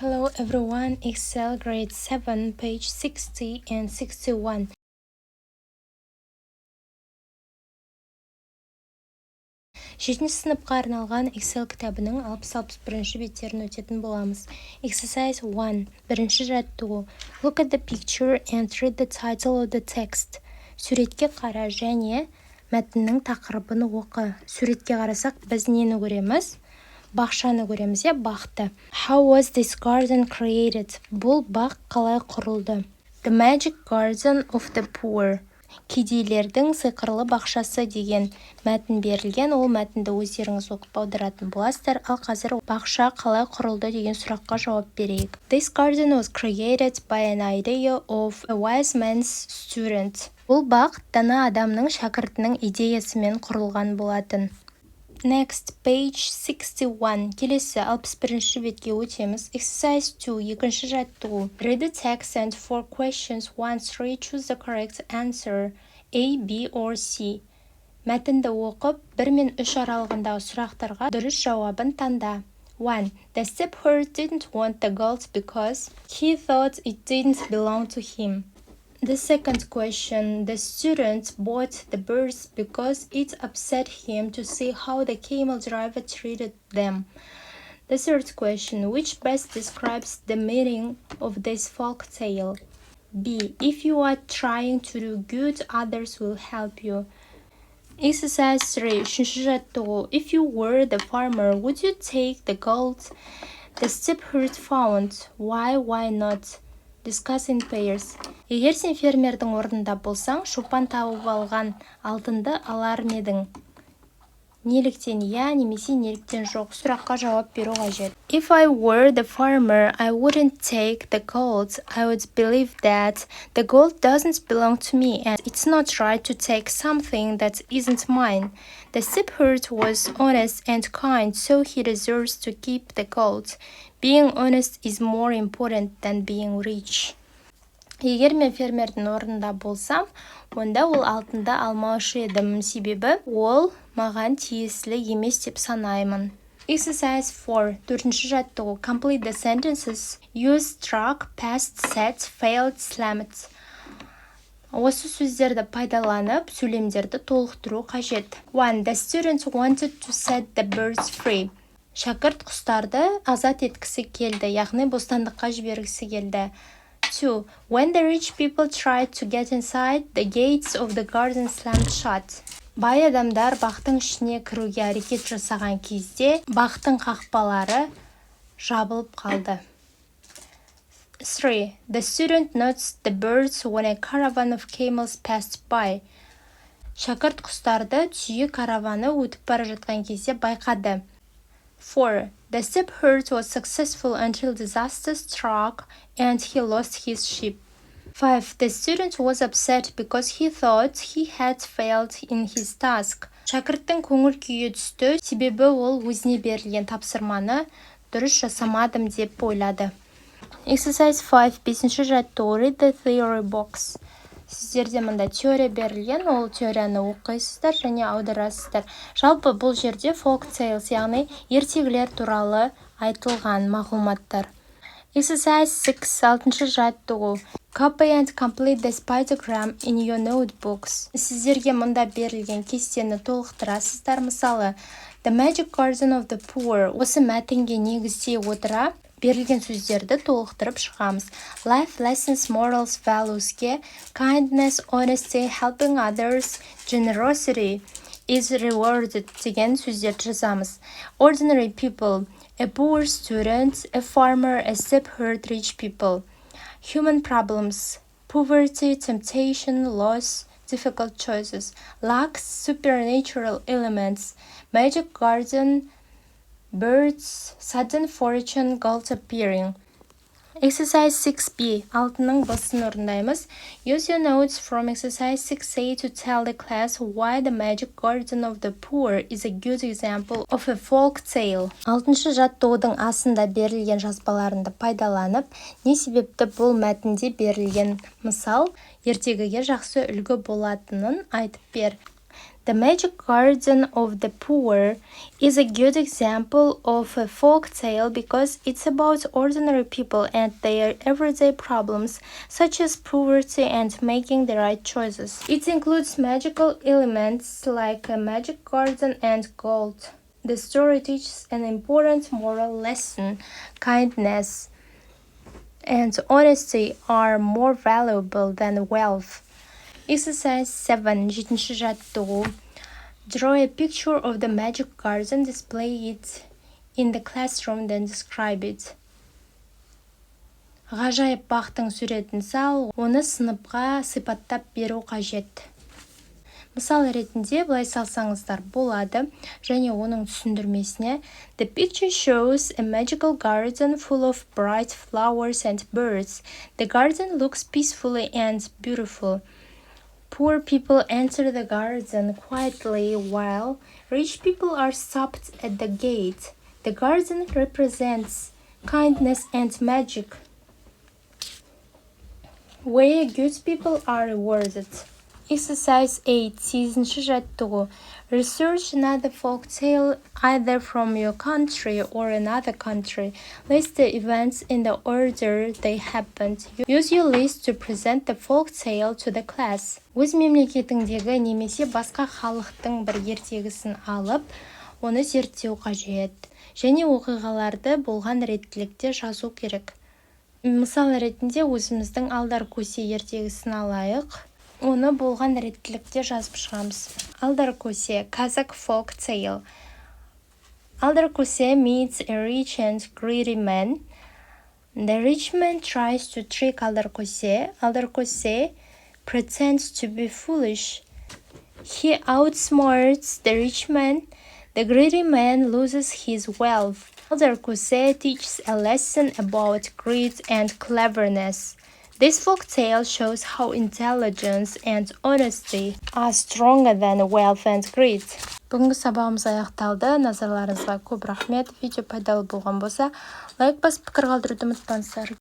Hello everyone, Excel grade 7, page 60 and 61. Жетінші сыныпқа арналған Excel кітабының 60-61 беттерін өтетін боламыз. Exercise 1. Бірінші жаттығу. Look at the picture and read the title of the text. Суретке қара және мәтіннің тақырыбын оқы. Суретке қарасақ, біз нені көреміз? Бақшаны көреміз, бақты. How was this garden created? Бұл бақ қалай құрылды? The magic garden of the poor. Кедейлердің сиқырлы бақшасы деген мәтін берілген, ол мәтінді өздеріңіз оқып аударатын боласыздар. Ал қазір бақша қалай құрылды деген сұраққа жауап берейік. This garden was created by an idea of a wise man's student. Бұл бақ дана адамның шәкіртінің идеясымен құрылған болатын. Next, page 61. Келесі 61 бетке өтеміз. Exercise 2. Екінші жаттығу. Read the text and for questions 1-3 choose the correct answer A, B or C. Мәтінді оқып, 1 мен 3 аралығындағы сұрақтарға дұрыс жауабын таңда. 1. The shepherd didn't want the gold because he thought it didn't belong to him. The second question, the student bought the birds because it upset him to see how the camel driver treated them. The third question, which best describes the meaning of this folk tale? B. If you are trying to do good, others will help you. Exercise 3. Үшінші жаттығу. If you were the farmer, would you take the gold the shepherd found? Why not? Discuss in pairs. Егер сен фермердің орнында болсаң, шопан тауып алған алтынды алар ма едің? Неліктен немесе неліктен жоқ? Сұраққа жауап беру қажет. If I were the farmer, I wouldn't take the gold. I would believe that the gold doesn't belong to me and it's not right to take something that isn't mine. The shepherd was honest and kind, so he deserves to keep the gold. Being honest is more important than being rich. Егер мен фермердің орнында болсам, онда ол алтынды алмаушы едім, себебі ол маған тиесілі емес деп санаймын. Exercise 4. Төртінші жаттығу. Complete the sentences. Use struck, past, set, failed, slammed. Осы сөздерді пайдаланып, сөйлемдерді толықтыру қажет. 1. The student wanted to set the birds free. Шәкірт құстарды азат еткісі келді, яғни бостандыққа жібергісі келді. 2. When the rich people tried to get inside, the gates of the garden slammed shut. Бай адамдар бақтың ішіне кіруге әрекет жасаған кезде, бақтың қақпалары жабылып қалды. 3. The student noticed the birds when a caravan of camels passed by. Шәкірт құстарды түйе караваны өтіп бара жатқан кезде байқады. 4. The shepherd was successful until disaster struck and he lost his sheep. 5. The student was upset because he thought he had failed in his task. Шәкірттің көңіл күйі түсті, себебі ол өзіне берілген тапсырманы дұрыс жасамадым деп ойлады. Exercise 5. 5-ші жаттығу. Read the theory box. Сіздерде мұнда теория берілген, ол теорияны оқисыздар және аударасыздар. Жалпы бұл жерде folk tales, яғни ертегілер туралы айтылған мағлұматтар. Exercise 6. 6-ші жаттығу. Copy and complete the spidergram in your notebooks. Сіздерге мұнда берілген кестені толықтырасыздар. Мысалы, The magic garden of the poor. Осы мәтінге негіздей отыра берілген сөздерді толықтырып шығамыз. Life lessons, morals, valuesке kindness, honesty, helping others, generosity is rewarded деген сөздерді жазамыз. Ordinary people, a poor student, a farmer, a shepherd, rich people. Human problems, poverty, temptation, loss, difficult choices. Luck, supernatural elements, magic garden, birds, sudden fortune, gold appearing. Exercise 6b. Алтының басын орындаймыз. Use your notes from exercise 6a to tell the class why the magic garden of the poor is a good example of a folk tale. 6-шы жаттығудың астында берілген жазбаларында пайдаланып, не себепті бұл мәтінде берілген мысал ертегіге жақсы үлгі болатынын айтып бер. The Magic Garden of the Poor is a good example of a folk tale because it's about ordinary people and their everyday problems, such as poverty and making the right choices. It includes magical elements like a magic garden and gold. The story teaches an important moral lesson. Kindness and honesty are more valuable than wealth. Exercise 7. 7-ші жаттығу. Draw a picture of the magic garden, display it in the classroom, then describe it. Ғажайып бақтың суретін сал, оны сыныпқа сипаттап беру қажет. Мысал ретінде былай салсаңыздар болады, және оның түсіндірмесіне The picture shows a magical garden full of bright flowers and birds. The garden looks peaceful and beautiful. Poor people enter the garden quietly while rich people are stopped at the gate. The garden represents kindness and magic, where good people are rewarded. Exercise 8. 8-ші жаттығу. Research another folk tale either from your country or another country. List the events in the order they happened. Use your list to present the folk tale to the class. Өз мемлекетіңдегі немесе басқа халықтың бір ертегісін алып, оны зерттеу қажет. Және оқиғаларды болған реттілікте жазу керек. Мысал ретінде өзіміздің алдар көсе ертегісін алайық. Оны болған реттілікте жазып шығамыз. Алдар көсе, Kazakh folk tale. Алдар көсе meets a rich and greedy man. The rich man tries to trick алдар көсе. Алдар көсе pretends to be foolish. He outsmarts the rich man. The greedy man loses his wealth. Алдар көсе teaches a lesson about greed and cleverness. This folk tale shows how intelligence and honesty are stronger than wealth and greed. Бүгінгі сабағымыз аяқталды. Назарларыңызға көп рахмет. Видео пайдалы болған болса, лайк басып пікір қалдыруды ұмытпаңыздар.